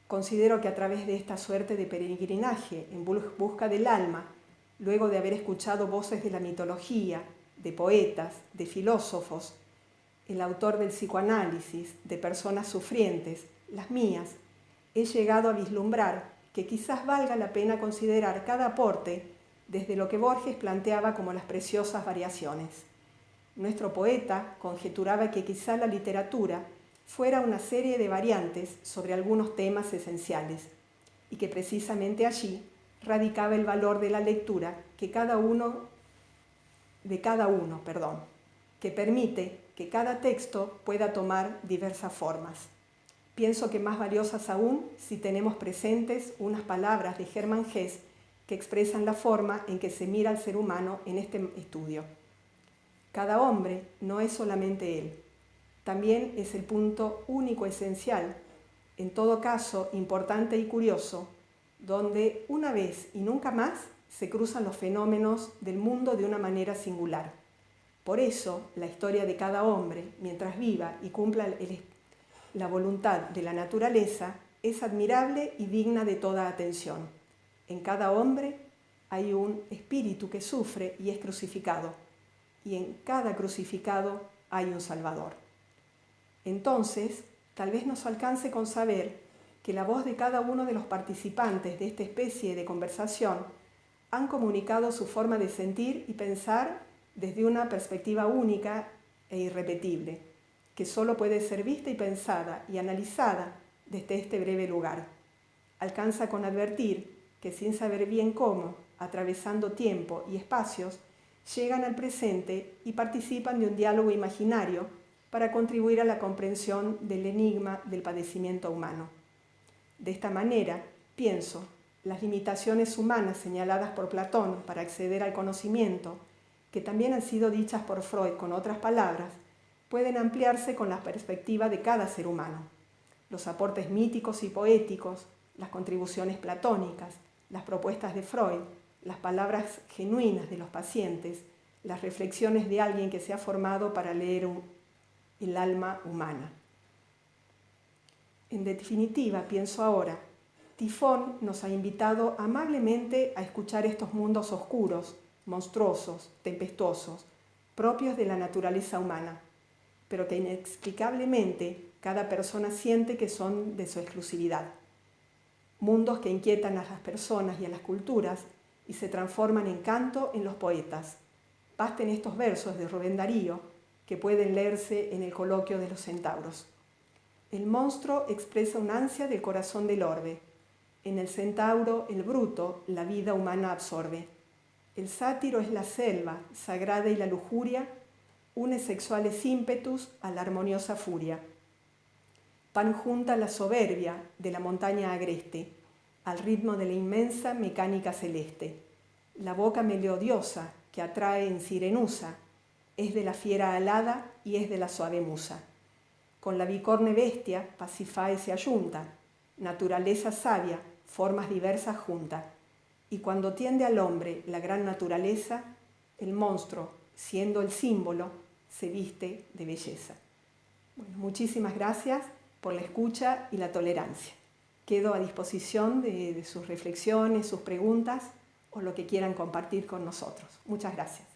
Considero que a través de esta suerte de peregrinaje en busca del alma, luego de haber escuchado voces de la mitología, de poetas, de filósofos, el autor del psicoanálisis, de personas sufrientes, las mías, he llegado a vislumbrar que quizás valga la pena considerar cada aporte desde lo que Borges planteaba como las preciosas variaciones. Nuestro poeta conjeturaba que quizá la literatura fuera una serie de variantes sobre algunos temas esenciales y que precisamente allí radicaba el valor de la lectura que que permite que cada texto pueda tomar diversas formas. Pienso que más valiosas aún si tenemos presentes unas palabras de Hermann Hesse que expresan la forma en que se mira al ser humano en este estudio. Cada hombre no es solamente él, también es el punto único esencial, en todo caso importante y curioso, donde una vez y nunca más se cruzan los fenómenos del mundo de una manera singular. Por eso, la historia de cada hombre, mientras viva y cumpla la voluntad de la naturaleza, es admirable y digna de toda atención. En cada hombre hay un espíritu que sufre y es crucificado, y en cada crucificado hay un Salvador. Entonces, tal vez nos alcance con saber que la voz de cada uno de los participantes de esta especie de conversación han comunicado su forma de sentir y pensar desde una perspectiva única e irrepetible, que solo puede ser vista y pensada y analizada desde este breve lugar. Alcanza con advertir que sin saber bien cómo, atravesando tiempo y espacios, llegan al presente y participan de un diálogo imaginario para contribuir a la comprensión del enigma del padecimiento humano. De esta manera, pienso, las limitaciones humanas señaladas por Platón para acceder al conocimiento, que también han sido dichas por Freud con otras palabras, pueden ampliarse con la perspectiva de cada ser humano. Los aportes míticos y poéticos, las contribuciones platónicas, las propuestas de Freud, las palabras genuinas de los pacientes, las reflexiones de alguien que se ha formado para leer el alma humana. En definitiva, pienso ahora, Tifón nos ha invitado amablemente a escuchar estos mundos oscuros, monstruosos, tempestuosos, propios de la naturaleza humana, pero que inexplicablemente cada persona siente que son de su exclusividad. Mundos que inquietan a las personas y a las culturas y se transforman en canto en los poetas. Basten estos versos de Rubén Darío que pueden leerse en el coloquio de los centauros. El monstruo expresa una ansia del corazón del orbe. En el centauro, el bruto, la vida humana absorbe. El sátiro es la selva, sagrada y la lujuria, une sexuales ímpetus a la armoniosa furia. Pan junta la soberbia de la montaña agreste, al ritmo de la inmensa mecánica celeste. La boca melodiosa que atrae en sirenusa, es de la fiera alada y es de la suave musa. Con la bicorne bestia, Pasífae se ayunta, Naturaleza sabia, formas diversas junta. Y cuando tiende al hombre la gran naturaleza, el monstruo, siendo el símbolo, se viste de belleza. Bueno, muchísimas gracias por la escucha y la tolerancia. Quedo a disposición de sus reflexiones, sus preguntas o lo que quieran compartir con nosotros. Muchas gracias.